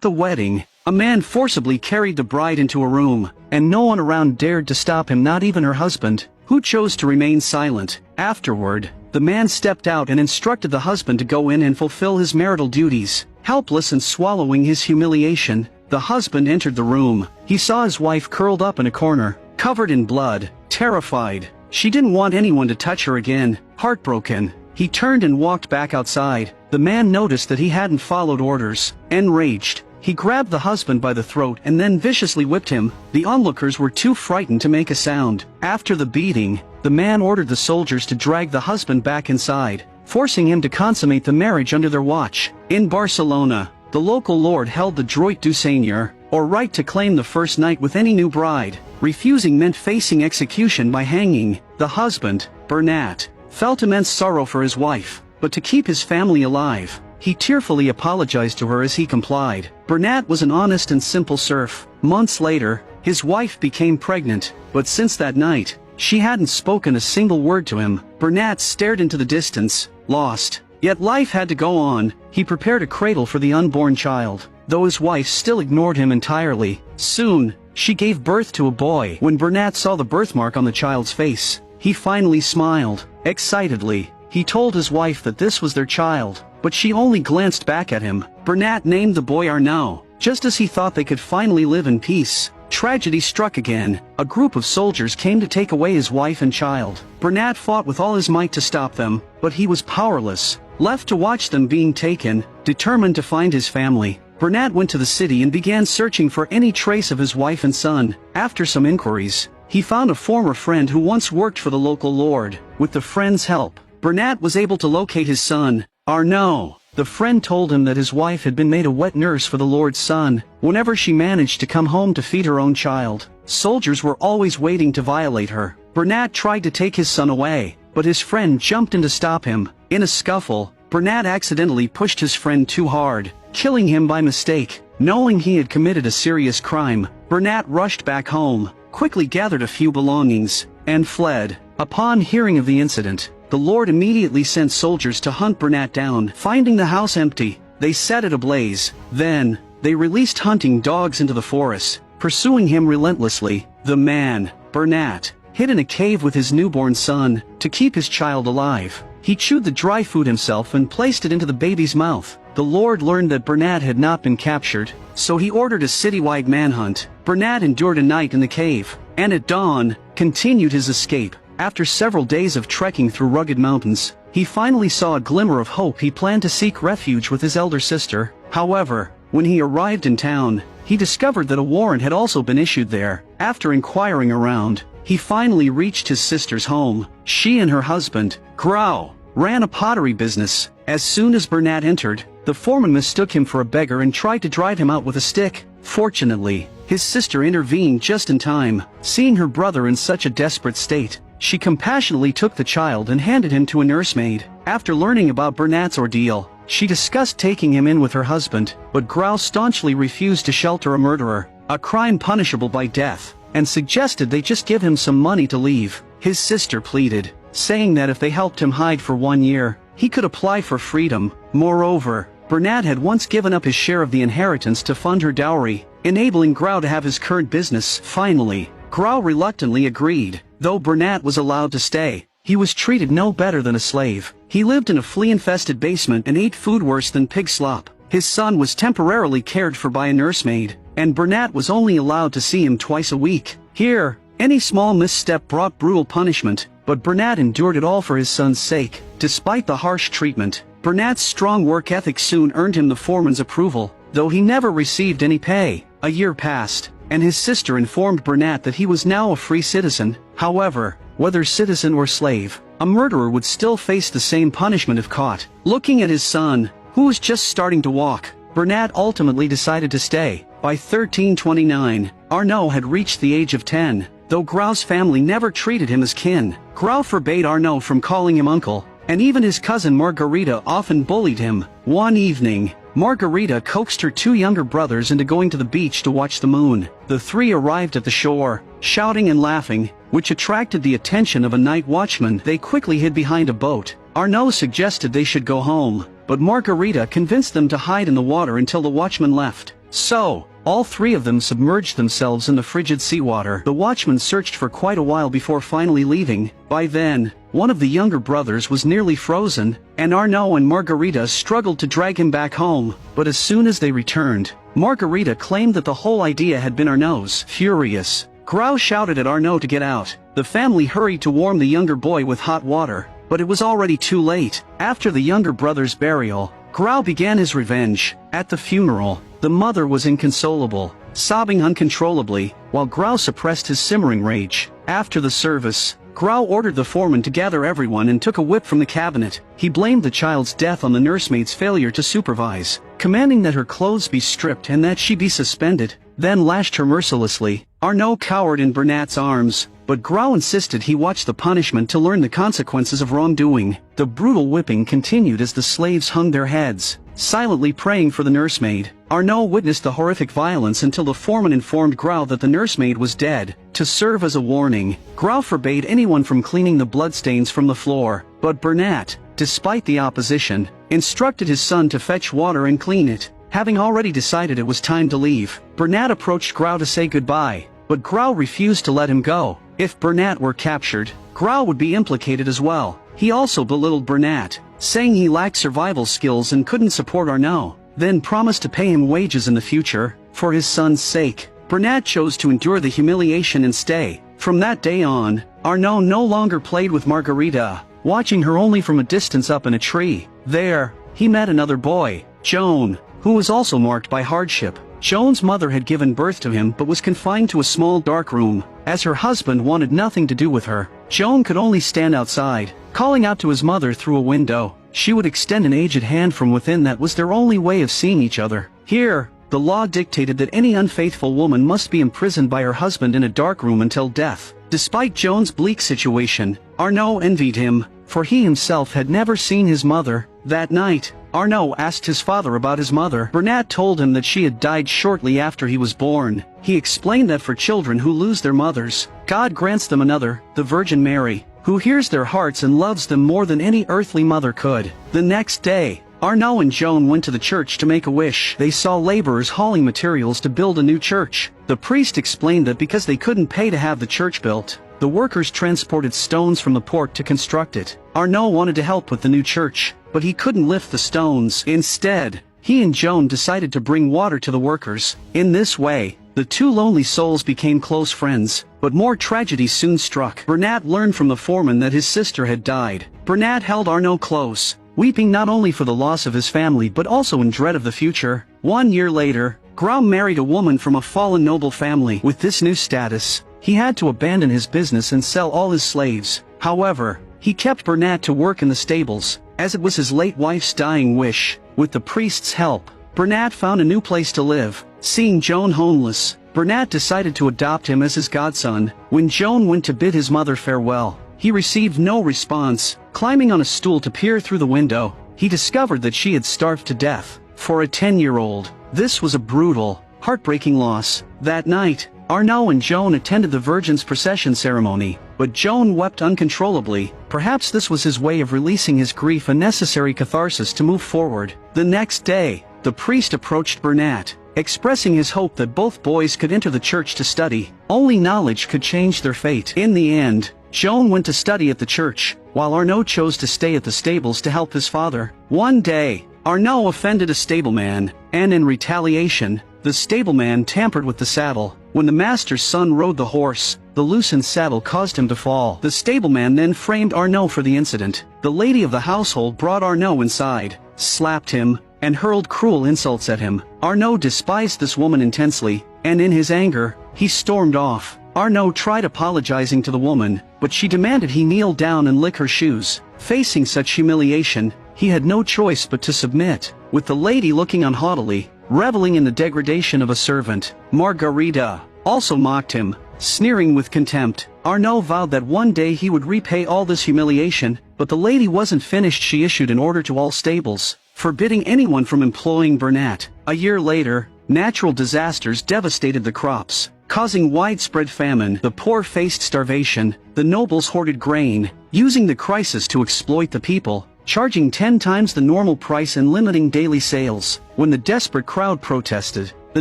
The wedding, a man forcibly carried the bride into a room, and no one around dared to stop him, not even her husband, who chose to remain silent. Afterward, the man stepped out and instructed the husband to go in and fulfill his marital duties. Helpless and swallowing his humiliation, the husband entered the room. He saw his wife curled up in a corner, covered in blood, terrified. She didn't want anyone to touch her again. Heartbroken, he turned and walked back outside. The man noticed that he hadn't followed orders. Enraged, he grabbed the husband by the throat and then viciously whipped him. The onlookers were too frightened to make a sound. After the beating, the man ordered the soldiers to drag the husband back inside, forcing him to consummate the marriage under their watch. In Barcelona, the local lord held the droit du seigneur, or right to claim the first night with any new bride. Refusing meant facing execution by hanging. The husband, Bernat, felt immense sorrow for his wife, but to keep his family alive, he tearfully apologized to her as he complied. Bernat was an honest and simple serf. Months later, his wife became pregnant, but since that night, she hadn't spoken a single word to him. Bernat stared into the distance, lost. Yet life had to go on. He prepared a cradle for the unborn child, though his wife still ignored him entirely. Soon, she gave birth to a boy. When Bernat saw the birthmark on the child's face, he finally smiled. Excitedly, he told his wife that this was their child, but she only glanced back at him. Bernat named the boy Arnau, just as he thought they could finally live in peace. Tragedy struck again. A group of soldiers came to take away his wife and child. Bernat fought with all his might to stop them, but he was powerless. Left to watch them being taken, determined to find his family, Bernat went to the city and began searching for any trace of his wife and son. After some inquiries, he found a former friend who once worked for the local lord. With the friend's help, Bernat was able to locate his son, Arnau. The friend told him that his wife had been made a wet nurse for the lord's son. Whenever she managed to come home to feed her own child, soldiers were always waiting to violate her. Bernat tried to take his son away, but his friend jumped in to stop him. In a scuffle, Bernat accidentally pushed his friend too hard, killing him by mistake. Knowing he had committed a serious crime, Bernat rushed back home, quickly gathered a few belongings, and fled. Upon hearing of the incident, the lord immediately sent soldiers to hunt Bernat down. Finding the house empty, they set it ablaze. Then, they released hunting dogs into the forest, pursuing him relentlessly. The man, Bernat, hid in a cave with his newborn son. To keep his child alive, he chewed the dry food himself and placed it into the baby's mouth. The lord learned that Bernat had not been captured, so he ordered a citywide manhunt. Bernat endured a night in the cave, and at dawn, continued his escape. After several days of trekking through rugged mountains, he finally saw a glimmer of hope. He planned to seek refuge with his elder sister. However, when he arrived in town, he discovered that a warrant had also been issued there. After inquiring around, he finally reached his sister's home. She and her husband, Grau, ran a pottery business. As soon as Bernat entered, the foreman mistook him for a beggar and tried to drive him out with a stick. Fortunately, his sister intervened just in time. Seeing her brother in such a desperate state, she compassionately took the child and handed him to a nursemaid. After learning about Bernat's ordeal, she discussed taking him in with her husband, but Grau staunchly refused to shelter a murderer, a crime punishable by death, and suggested they just give him some money to leave. His sister pleaded, saying that if they helped him hide for 1 year, he could apply for freedom. Moreover, Bernat had once given up his share of the inheritance to fund her dowry, enabling Grau to have his current business. Finally, Grau reluctantly agreed. Though Bernat was allowed to stay, he was treated no better than a slave. He lived in a flea-infested basement and ate food worse than pig slop. His son was temporarily cared for by a nursemaid, and Bernat was only allowed to see him twice a week. Here, any small misstep brought brutal punishment, but Bernat endured it all for his son's sake. Despite the harsh treatment, Bernat's strong work ethic soon earned him the foreman's approval, though he never received any pay. A year passed, and his sister informed Bernat that he was now a free citizen. However, whether citizen or slave, a murderer would still face the same punishment if caught. Looking at his son, who was just starting to walk, Bernat ultimately decided to stay. By 1329, Arnau had reached the age of 10, though Grau's family never treated him as kin. Grau forbade Arnau from calling him uncle, and even his cousin Margarita often bullied him. One evening, Margarita coaxed her 2 younger brothers into going to the beach to watch the moon. The 3 arrived at the shore, shouting and laughing, which attracted the attention of a night watchman. They quickly hid behind a boat. Arnau suggested they should go home, but Margarita convinced them to hide in the water until the watchman left. So, all three of them submerged themselves in the frigid seawater. The watchman searched for quite a while before finally leaving. By then, one of the younger brothers was nearly frozen, and Arnau and Margarita struggled to drag him back home. But as soon as they returned, Margarita claimed that the whole idea had been Arnau's. Furious, Grau shouted at Arnau to get out. The family hurried to warm the younger boy with hot water, but it was already too late. After the younger brother's burial, Grau began his revenge. At the funeral, the mother was inconsolable, sobbing uncontrollably, while Grau suppressed his simmering rage. After the service, Grau ordered the foreman to gather everyone and took a whip from the cabinet. He blamed the child's death on the nursemaid's failure to supervise, commanding that her clothes be stripped and that she be suspended, then lashed her mercilessly. Arnau cowered in Bernat's arms, but Grau insisted he watch the punishment to learn the consequences of wrongdoing. The brutal whipping continued as the slaves hung their heads, silently praying for the nursemaid. Arnau witnessed the horrific violence until the foreman informed Grau that the nursemaid was dead. To serve as a warning, Grau forbade anyone from cleaning the bloodstains from the floor, but Bernat, despite the opposition, instructed his son to fetch water and clean it. Having already decided it was time to leave, Bernat approached Grau to say goodbye, but Grau refused to let him go. If Bernat were captured, Grau would be implicated as well. He also belittled Bernat, saying he lacked survival skills and couldn't support Arnau, then promised to pay him wages in the future. For his son's sake, Bernat chose to endure the humiliation and stay. From that day on, Arnau no longer played with Margarita, watching her only from a distance up in a tree. There, he met another boy, Joan, who was also marked by hardship. Joan's mother had given birth to him but was confined to a small dark room. As her husband wanted nothing to do with her, Joan could only stand outside, calling out to his mother through a window. She would extend an aged hand from within. That was their only way of seeing each other. Here, the law dictated that any unfaithful woman must be imprisoned by her husband in a dark room until death. Despite Joan's bleak situation, Arnau envied him, for he himself had never seen his mother. That night, Arnau asked his father about his mother. Bernat told him that she had died shortly after he was born. He explained that for children who lose their mothers, God grants them another, the Virgin Mary, who hears their hearts and loves them more than any earthly mother could. The next day, Arnau and Joan went to the church to make a wish. They saw laborers hauling materials to build a new church. The priest explained that because they couldn't pay to have the church built, the workers transported stones from the port to construct it. Arnau wanted to help with the new church, but he couldn't lift the stones. Instead, he and Joan decided to bring water to the workers. In this way, the two lonely souls became close friends. But more tragedy soon struck. Bernat learned from the foreman that his sister had died. Bernat held Arnau close, weeping not only for the loss of his family but also in dread of the future. 1 year later, Grau married a woman from a fallen noble family. With this new status, he had to abandon his business and sell all his slaves. However, he kept Bernat to work in the stables, as it was his late wife's dying wish. With the priest's help, Bernat found a new place to live. Seeing Joan homeless, Bernat decided to adopt him as his godson. When Joan went to bid his mother farewell, he received no response. Climbing on a stool to peer through the window, he discovered that she had starved to death. For a 10-year-old, this was a brutal, heartbreaking loss. That night, Arnau and Joan attended the Virgin's procession ceremony, but Joan wept uncontrollably. Perhaps this was his way of releasing his grief, a necessary catharsis to move forward. The next day, the priest approached Bernat, expressing his hope that both boys could enter the church to study. Only knowledge could change their fate. In the end, Joan went to study at the church, while Arnau chose to stay at the stables to help his father. One day, Arnau offended a stableman, and in retaliation, the stableman tampered with the saddle. When the master's son rode the horse, the loosened saddle caused him to fall. The stableman then framed Arnau for the incident. The lady of the household brought Arnau inside, slapped him, and hurled cruel insults at him. Arnau despised this woman intensely, and in his anger, he stormed off. Arnau tried apologizing to the woman, but she demanded he kneel down and lick her shoes. Facing such humiliation, he had no choice but to submit. With the lady looking on haughtily, reveling in the degradation of a servant, Margarita also mocked him, sneering with contempt. Arnau vowed that one day he would repay all this humiliation, but the lady wasn't finished. She issued an order to all stables, forbidding anyone from employing Bernat. A year later, natural disasters devastated the crops, causing widespread famine. The poor faced starvation. The nobles hoarded grain, using the crisis to exploit the people, charging 10 times the normal price and limiting daily sales. When the desperate crowd protested, The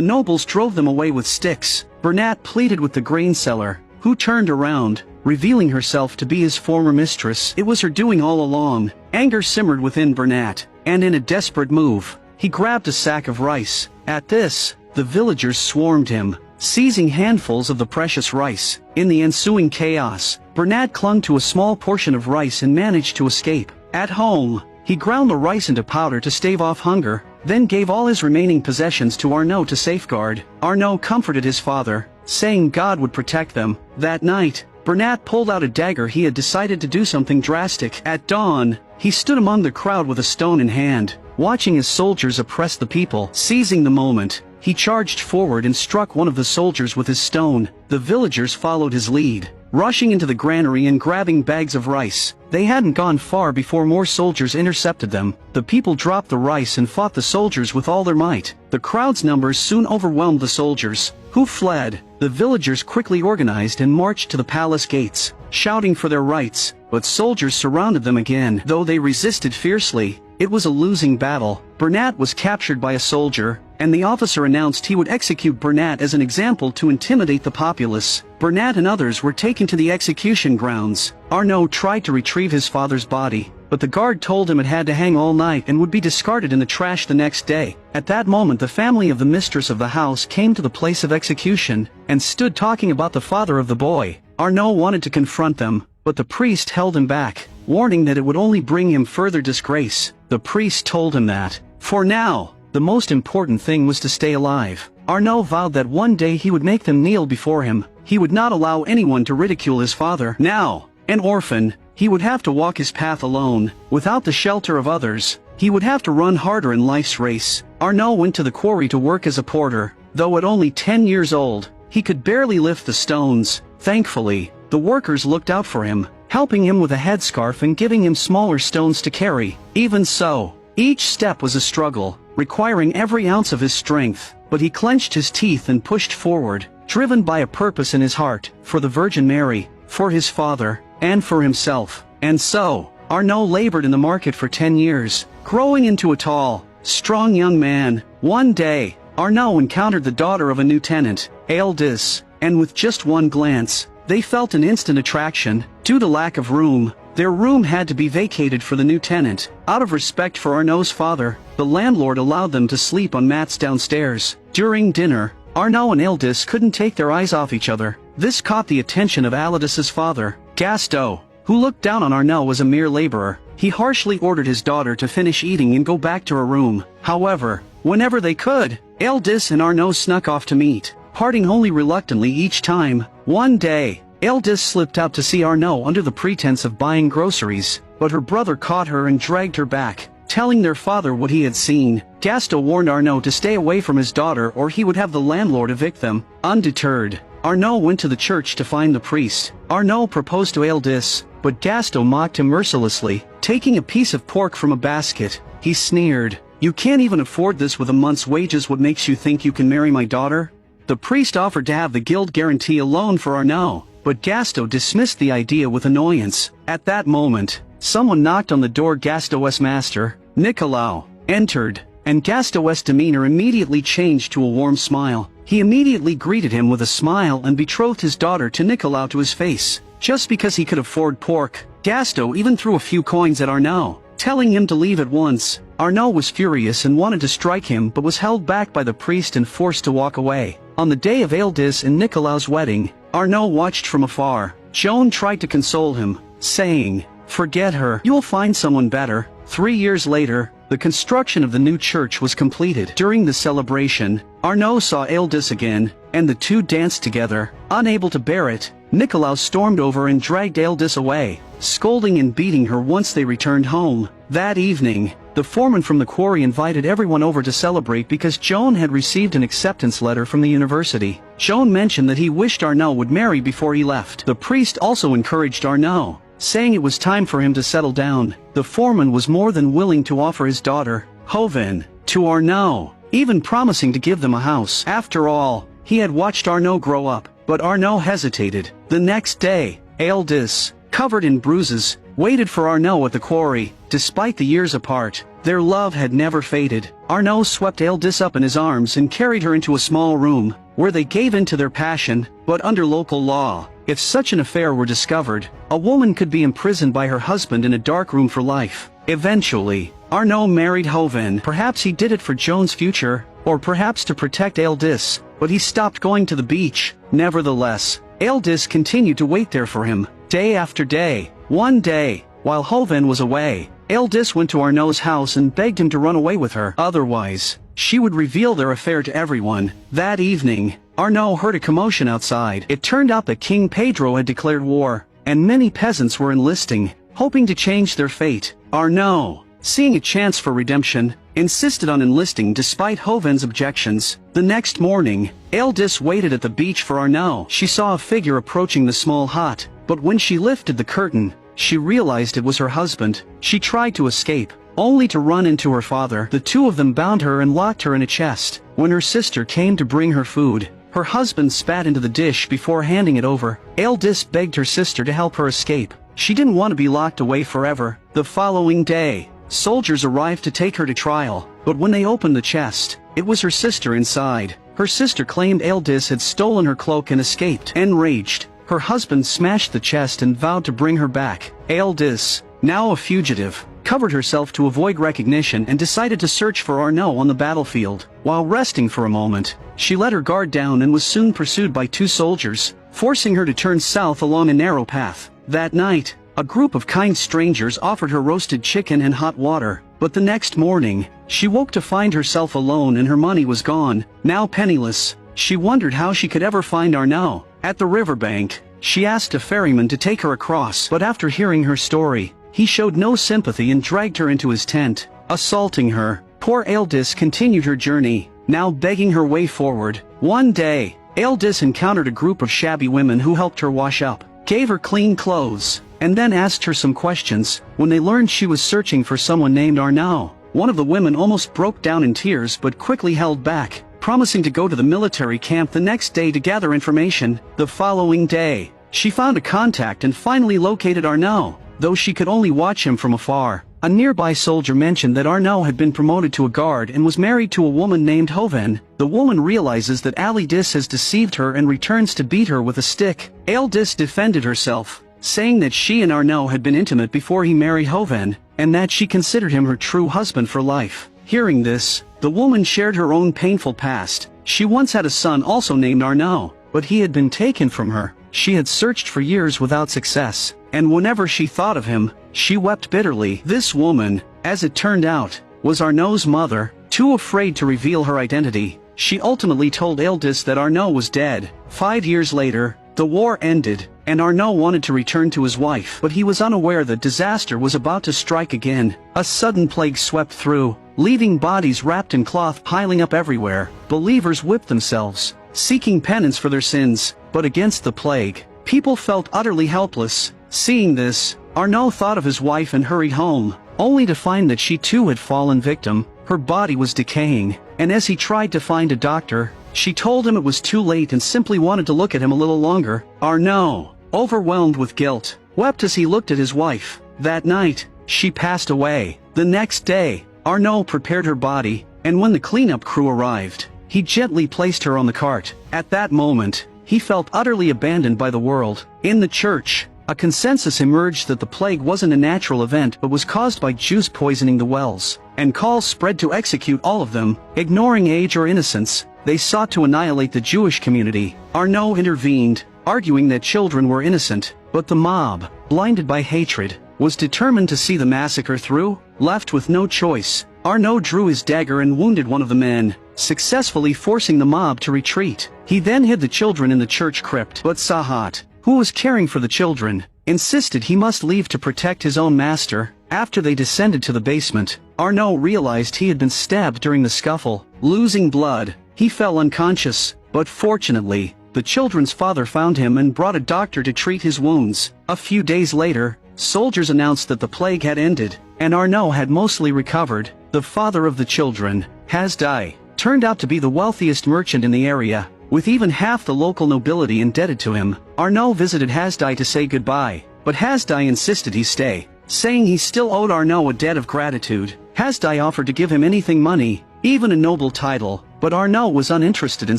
nobles drove them away with sticks. Bernat pleaded with the grain seller, who turned around, revealing herself to be his former mistress. It was her doing all along. Anger simmered within Bernat, and in a desperate move, he grabbed a sack of rice. At this, the villagers swarmed him, seizing handfuls of the precious rice. In the ensuing chaos, Bernat clung to a small portion of rice and managed to escape. At home, he ground the rice into powder to stave off hunger, then gave all his remaining possessions to Arnau to safeguard. Arnau comforted his father, saying God would protect them. That night, Bernat pulled out a dagger. He had decided to do something drastic. At dawn, he stood among the crowd with a stone in hand, watching as soldiers oppressed the people. Seizing the moment, he charged forward and struck one of the soldiers with his stone. The villagers followed his lead, rushing into the granary and grabbing bags of rice. They hadn't gone far before more soldiers intercepted them. The people dropped the rice and fought the soldiers with all their might. The crowd's numbers soon overwhelmed the soldiers, who fled. The villagers quickly organized and marched to the palace gates, shouting for their rights, but soldiers surrounded them again. Though they resisted fiercely, it was a losing battle. Bernat was captured by a soldier, and the officer announced he would execute Bernat as an example to intimidate the populace. Bernat and others were taken to the execution grounds. Arnau tried to retrieve his father's body, but the guard told him it had to hang all night and would be discarded in the trash the next day. At that moment, the family of the mistress of the house came to the place of execution, and stood talking about the father of the boy. Arnau wanted to confront them, but the priest held him back, warning that it would only bring him further disgrace. The priest told him that, for now, the most important thing was to stay alive. Arnau vowed that one day he would make them kneel before him. He would not allow anyone to ridicule his father. Now, an orphan, he would have to walk his path alone, without the shelter of others. He would have to run harder in life's race. Arnau went to the quarry to work as a porter. Though at only 10 years old, he could barely lift the stones. Thankfully, the workers looked out for him, helping him with a headscarf and giving him smaller stones to carry. Even so, each step was a struggle, requiring every ounce of his strength, but he clenched his teeth and pushed forward, driven by a purpose in his heart, for the Virgin Mary, for his father, and for himself. And so, Arnau labored in the market for 10 years, growing into a tall, strong young man. One day, Arnau encountered the daughter of a new tenant, Aldis, and with just one glance, they felt an instant attraction. Due to lack of room, their room had to be vacated for the new tenant. Out of respect for Arnau's father, the landlord allowed them to sleep on mats downstairs. During dinner, Arnau and Aldis couldn't take their eyes off each other. This caught the attention of Aldis's father, Gaston, who looked down on Arnau as a mere laborer. He harshly ordered his daughter to finish eating and go back to her room. However, whenever they could, Aldis and Arnau snuck off to meet, parting only reluctantly each time. One day, Aldis slipped out to see Arnau under the pretense of buying groceries, but her brother caught her and dragged her back, telling their father what he had seen. Gaston warned Arnau to stay away from his daughter or he would have the landlord evict them. Undeterred, Arnau went to the church to find the priest. Arnau proposed to Aldis, but Gaston mocked him mercilessly. Taking a piece of pork from a basket, he sneered, "You can't even afford this with a month's wages. What makes you think you can marry my daughter?" The priest offered to have the guild guarantee a loan for Arnau, but Gaston dismissed the idea with annoyance. At that moment, someone knocked on the door. Gaston's master, Nicolau, entered, and Gaston's demeanor immediately changed to a warm smile. He immediately greeted him with a smile and betrothed his daughter to Nicolau to his face. Just because he could afford pork, Gaston even threw a few coins at Arnau, telling him to leave at once. Arnau was furious and wanted to strike him but was held back by the priest and forced to walk away. On the day of Aldis and Nicolau's wedding, Arnau watched from afar. Joan tried to console him, saying, "Forget her, you'll find someone better." 3 years later, the construction of the new church was completed. During the celebration, Arnau saw Aldis again, and the two danced together. Unable to bear it, Nicolau stormed over and dragged Aldis away, scolding and beating her once they returned home. That evening, the foreman from the quarry invited everyone over to celebrate because Joan had received an acceptance letter from the university. Joan mentioned that he wished Arnau would marry before he left. The priest also encouraged Arnau, saying it was time for him to settle down. The foreman was more than willing to offer his daughter, Hoven, to Arnau, even promising to give them a house. After all, he had watched Arnau grow up, but Arnau hesitated. The next day, Aldis, covered in bruises, waited for Arnau at the quarry. Despite the years apart, Their love had never faded. Arnau swept Eldis up in his arms and carried her into a small room, where they gave in to their passion, but under local law, if such an affair were discovered, a woman could be imprisoned by her husband in a dark room for life. Eventually, Arnau married Hoven. Perhaps he did it for Joan's future, or perhaps to protect Eldis, but he stopped going to the beach. Nevertheless, Eldis continued to wait there for him, day after day. One day, while Hoven was away, Eldis went to Arnau's house and begged him to run away with her. Otherwise, she would reveal their affair to everyone. That evening, Arnau heard a commotion outside. It turned out that King Pedro had declared war, and many peasants were enlisting, hoping to change their fate. Arnau, seeing a chance for redemption, insisted on enlisting despite Hoven's objections. The next morning, Eldis waited at the beach for Arnau. She saw a figure approaching the small hut, but when she lifted the curtain, she realized it was her husband. She tried to escape, only to run into her father. The two of them bound her and locked her in a chest. When her sister came to bring her food, her husband spat into the dish before handing it over. Eldis begged her sister to help her escape. She didn't want to be locked away forever. The following day, soldiers arrived to take her to trial, but when they opened the chest, it was her sister inside. Her sister claimed Eldis had stolen her cloak and escaped. Enraged, her husband smashed the chest and vowed to bring her back. Eldis, now a fugitive, covered herself to avoid recognition and decided to search for Arnau on the battlefield. While resting for a moment, she let her guard down and was soon pursued by two soldiers, forcing her to turn south along a narrow path. That night, a group of kind strangers offered her roasted chicken and hot water, but the next morning, she woke to find herself alone and her money was gone. Now penniless, she wondered how she could ever find Arnau. At the riverbank, she asked a ferryman to take her across, but after hearing her story, he showed no sympathy and dragged her into his tent, assaulting her. Poor Eldis continued her journey, now begging her way forward. One day, Eldis encountered a group of shabby women who helped her wash up, gave her clean clothes, and then asked her some questions. When they learned she was searching for someone named Arnau, one of the women almost broke down in tears but quickly held back, promising to go to the military camp the next day to gather information. The following day, she found a contact and finally located Arnau, though she could only watch him from afar. A nearby soldier mentioned that Arnau had been promoted to a guard and was married to a woman named Hoven. The woman realizes that Eldis has deceived her and returns to beat her with a stick. Eldis defended herself, saying that she and Arnau had been intimate before he married Hoven, and that she considered him her true husband for life. Hearing this, the woman shared her own painful past. She once had a son also named Arnau, but he had been taken from her. She had searched for years without success, and whenever she thought of him, she wept bitterly. This woman, as it turned out, was Arnau's mother. Too afraid to reveal her identity, she ultimately told Eldis that Arnau was dead. 5 years later, the war ended, and Arnau wanted to return to his wife, but he was unaware that disaster was about to strike again. A sudden plague swept through, leaving bodies wrapped in cloth piling up everywhere. Believers whipped themselves, seeking penance for their sins, but against the plague, people felt utterly helpless. Seeing this, Arnau thought of his wife and hurried home, only to find that she too had fallen victim. Her body was decaying, and as he tried to find a doctor, she told him it was too late and simply wanted to look at him a little longer. Arnau, overwhelmed with guilt, wept as he looked at his wife. That night, she passed away. The next day, Arnau prepared her body, and when the cleanup crew arrived, he gently placed her on the cart. At that moment, he felt utterly abandoned by the world. In the church, a consensus emerged that the plague wasn't a natural event but was caused by Jews poisoning the wells, and calls spread to execute all of them. Ignoring age or innocence, they sought to annihilate the Jewish community. Arnau intervened, arguing that children were innocent, but the mob, blinded by hatred, was determined to see the massacre through. Left with no choice, Arnau drew his dagger and wounded one of the men, successfully forcing the mob to retreat. He then hid the children in the church crypt, but Sahat, who was caring for the children, insisted he must leave to protect his own master. After they descended to the basement, Arnau realized he had been stabbed during the scuffle. Losing blood, he fell unconscious, but fortunately, the children's father found him and brought a doctor to treat his wounds. A few days later, soldiers announced that the plague had ended, and Arnau had mostly recovered. The father of the children, Hasdai, turned out to be the wealthiest merchant in the area, with even half the local nobility indebted to him. Arnau visited Hasdai to say goodbye, but Hasdai insisted he stay, saying he still owed Arnau a debt of gratitude. Hasdai offered to give him anything money, even a noble title, but Arnau was uninterested in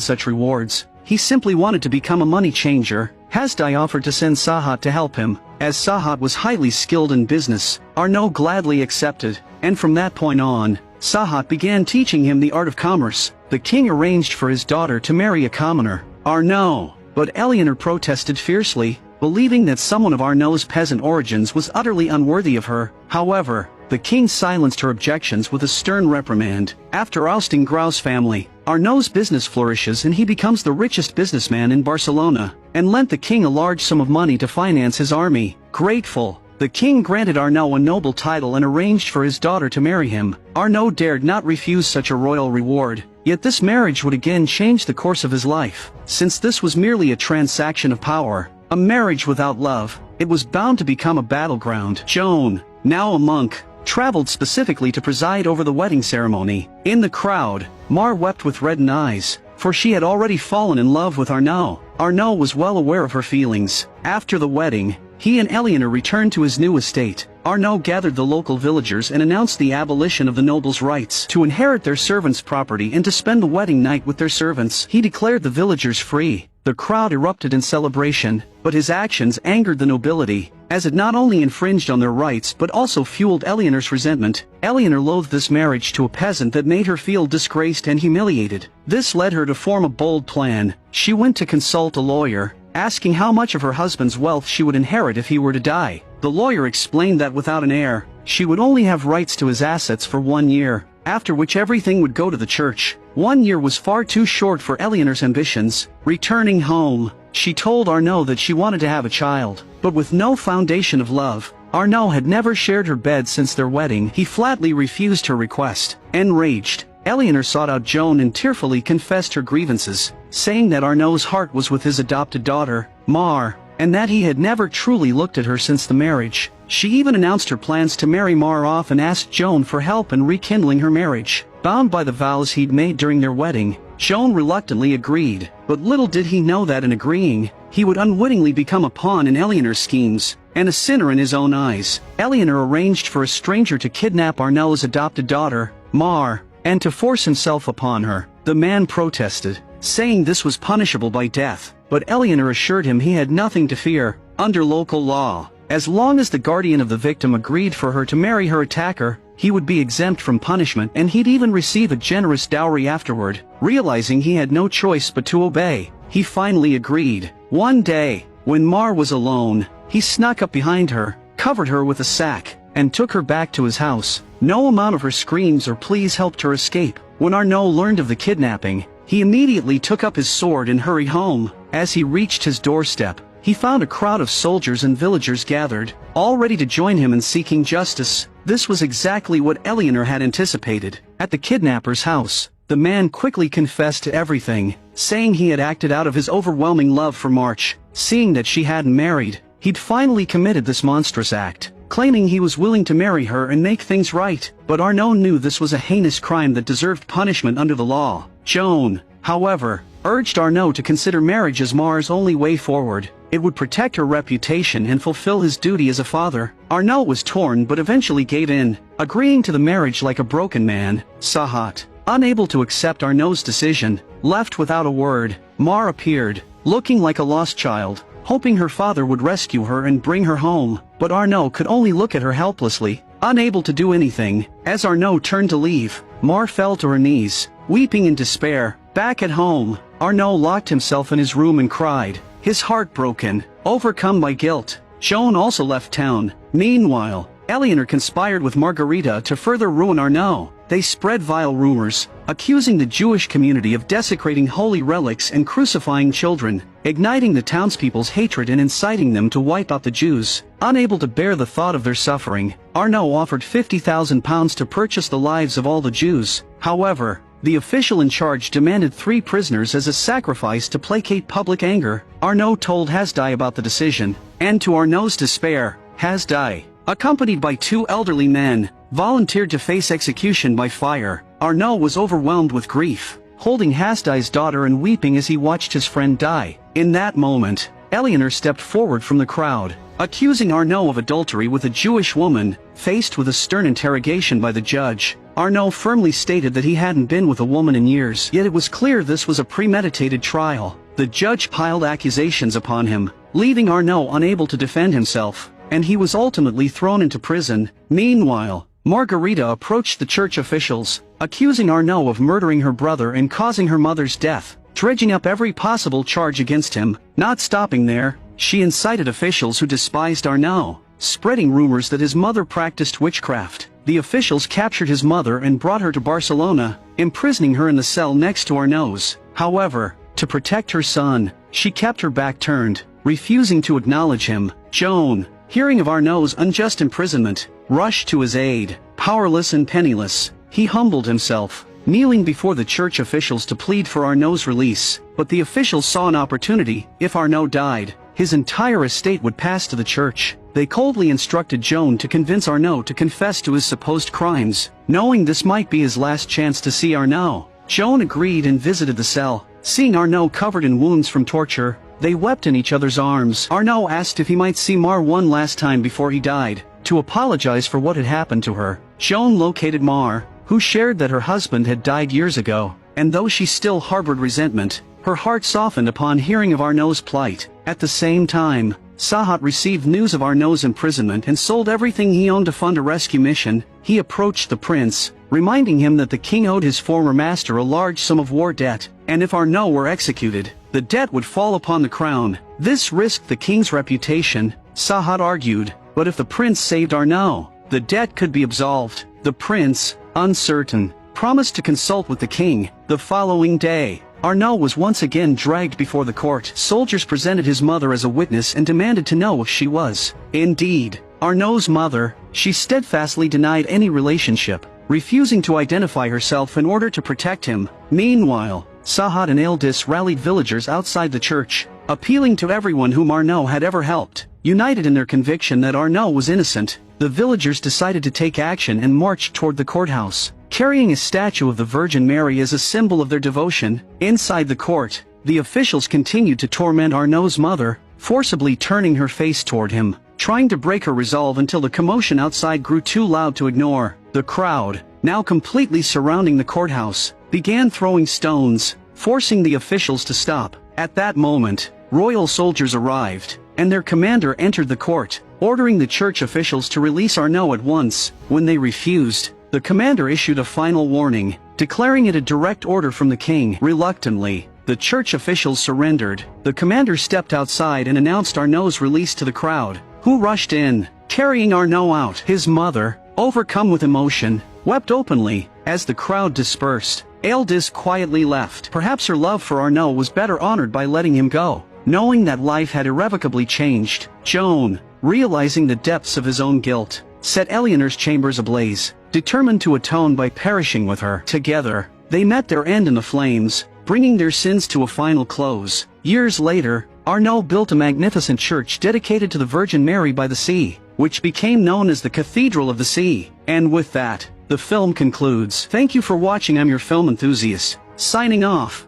such rewards. He simply wanted to become a money changer. Hasdai offered to send Sahat to help him. As Sahat was highly skilled in business, Arnau gladly accepted, and from that point on, Sahat began teaching him the art of commerce. The king arranged for his daughter to marry a commoner, Arnau, but Eleanor protested fiercely, believing that someone of Arnau's peasant origins was utterly unworthy of her. However, the king silenced her objections with a stern reprimand. After ousting Grau's family, Arnau's business flourishes and he becomes the richest businessman in Barcelona, and lent the king a large sum of money to finance his army. Grateful, the king granted Arnau a noble title and arranged for his daughter to marry him. Arnau dared not refuse such a royal reward, yet this marriage would again change the course of his life. Since this was merely a transaction of power, a marriage without love, it was bound to become a battleground. Joan, now a monk, traveled specifically to preside over the wedding ceremony. In the crowd, Mar wept with reddened eyes, for she had already fallen in love with Arnau. Arnau was well aware of her feelings. After the wedding, he and Eleanor returned to his new estate. Arnau gathered the local villagers and announced the abolition of the nobles' rights to inherit their servants' property and to spend the wedding night with their servants. He declared the villagers free. The crowd erupted in celebration, but his actions angered the nobility, as it not only infringed on their rights but also fueled Eleanor's resentment. Eleanor loathed this marriage to a peasant that made her feel disgraced and humiliated. This led her to form a bold plan. She went to consult a lawyer, asking how much of her husband's wealth she would inherit if he were to die. The lawyer explained that without an heir, she would only have rights to his assets for 1 year, after which everything would go to the church. 1 year was far too short for Eleanor's ambitions. Returning home, she told Arnau that she wanted to have a child, but with no foundation of love. Arnau had never shared her bed since their wedding. He flatly refused her request. Enraged, Eleanor sought out Joan and tearfully confessed her grievances, saying that Arnau's heart was with his adopted daughter, Mar, and that he had never truly looked at her since the marriage. She even announced her plans to marry Mar off and asked Joan for help in rekindling her marriage. Bound by the vows he'd made during their wedding, Joan reluctantly agreed, but little did he know that in agreeing, he would unwittingly become a pawn in Eleanor's schemes, and a sinner in his own eyes. Eleanor arranged for a stranger to kidnap Arnau's adopted daughter, Mar, and to force himself upon her. The man protested, saying this was punishable by death, but Eleanor assured him he had nothing to fear. Under local law, as long as the guardian of the victim agreed for her to marry her attacker, he would be exempt from punishment and he'd even receive a generous dowry afterward. Realizing he had no choice but to obey, he finally agreed. One day, when Mar was alone, he snuck up behind her, covered her with a sack, and took her back to his house. No amount of her screams or pleas helped her escape. When Arnau learned of the kidnapping, he immediately took up his sword and hurried home. As he reached his doorstep, he found a crowd of soldiers and villagers gathered, all ready to join him in seeking justice. This was exactly what Eleanor had anticipated. At the kidnapper's house, the man quickly confessed to everything, saying he had acted out of his overwhelming love for March. Seeing that she hadn't married, he'd finally committed this monstrous act, claiming he was willing to marry her and make things right. But Arnau knew this was a heinous crime that deserved punishment under the law. Joan, however, urged Arnau to consider marriage as Mar's only way forward. It would protect her reputation and fulfill his duty as a father. Arnau was torn but eventually gave in, agreeing to the marriage like a broken man. Sahat, unable to accept Arnau's decision, left without a word. Mar appeared, looking like a lost child, hoping her father would rescue her and bring her home. But Arnau could only look at her helplessly, unable to do anything. As Arnau turned to leave, Mar fell to her knees, weeping in despair. Back at home, Arnau locked himself in his room and cried, his heart broken, overcome by guilt. Joan also left town. Meanwhile, Eleanor conspired with Margarita to further ruin Arnau. They spread vile rumors, accusing the Jewish community of desecrating holy relics and crucifying children, igniting the townspeople's hatred and inciting them to wipe out the Jews. Unable to bear the thought of their suffering, Arnau offered £50,000 to purchase the lives of all the Jews. However, the official in charge demanded 3 prisoners as a sacrifice to placate public anger. Arnau told Hasdai about the decision, and to Arnau's despair, Hasdai, accompanied by 2 elderly men, volunteered to face execution by fire. Arnau was overwhelmed with grief, holding Hasdai's daughter and weeping as he watched his friend die. In that moment, Eleanor stepped forward from the crowd, accusing Arnau of adultery with a Jewish woman. Faced with a stern interrogation by the judge, Arnau firmly stated that he hadn't been with a woman in years. Yet it was clear this was a premeditated trial. The judge piled accusations upon him, leaving Arnau unable to defend himself, and he was ultimately thrown into prison. Meanwhile, Margarita approached the church officials, accusing Arnau of murdering her brother and causing her mother's death, dredging up every possible charge against him. Not stopping there, she incited officials who despised Arnau, spreading rumors that his mother practiced witchcraft. The officials captured his mother and brought her to Barcelona, imprisoning her in the cell next to Arnau's. However, to protect her son, she kept her back turned, refusing to acknowledge him. Joan, hearing of Arnau's unjust imprisonment, rushed to his aid. Powerless and penniless, he humbled himself, kneeling before the church officials to plead for Arnau's release. But the officials saw an opportunity. If Arnau died, his entire estate would pass to the church. They coldly instructed Joan to convince Arnau to confess to his supposed crimes. Knowing this might be his last chance to see Arnau, Joan agreed and visited the cell. Seeing Arnau covered in wounds from torture, they wept in each other's arms. Arnau asked if he might see Mar one last time before he died, to apologize for what had happened to her. Joan located Mar, who shared that her husband had died years ago, and though she still harbored resentment, her heart softened upon hearing of Arnau's plight. At the same time, Sahat received news of Arnau's imprisonment and sold everything he owned to fund a rescue mission. He approached the prince, reminding him that the king owed his former master a large sum of war debt, and if Arnau were executed, the debt would fall upon the crown. This risked the king's reputation, Sahat argued, but if the prince saved Arnau, the debt could be absolved. The prince, uncertain, promised to consult with the king. The following day, Arnau was once again dragged before the court. Soldiers presented his mother as a witness and demanded to know if she was indeed Arnau's mother. She steadfastly denied any relationship, refusing to identify herself in order to protect him. Meanwhile, Sahat and Aldis rallied villagers outside the church, appealing to everyone whom Arnau had ever helped. United in their conviction that Arnau was innocent, the villagers decided to take action and marched toward the courthouse, carrying a statue of the Virgin Mary as a symbol of their devotion. Inside the court, the officials continued to torment Arnau's mother, forcibly turning her face toward him, trying to break her resolve until the commotion outside grew too loud to ignore. The crowd, now completely surrounding the courthouse, began throwing stones, forcing the officials to stop. At that moment, royal soldiers arrived, and their commander entered the court, ordering the church officials to release Arnau at once. When they refused, the commander issued a final warning, declaring it a direct order from the king. Reluctantly, the church officials surrendered. The commander stepped outside and announced Arnau's release to the crowd, who rushed in, carrying Arnau out. His mother, overcome with emotion, wept openly. As the crowd dispersed, Aldis quietly left. Perhaps her love for Arnau was better honored by letting him go. Knowing that life had irrevocably changed, Joan, realizing the depths of his own guilt, set Eleanor's chambers ablaze, determined to atone by perishing with her. Together, they met their end in the flames, bringing their sins to a final close. Years later, Arnau built a magnificent church dedicated to the Virgin Mary by the sea, which became known as the Cathedral of the Sea. And with that, the film concludes. Thank you for watching. I'm your film enthusiast, signing off.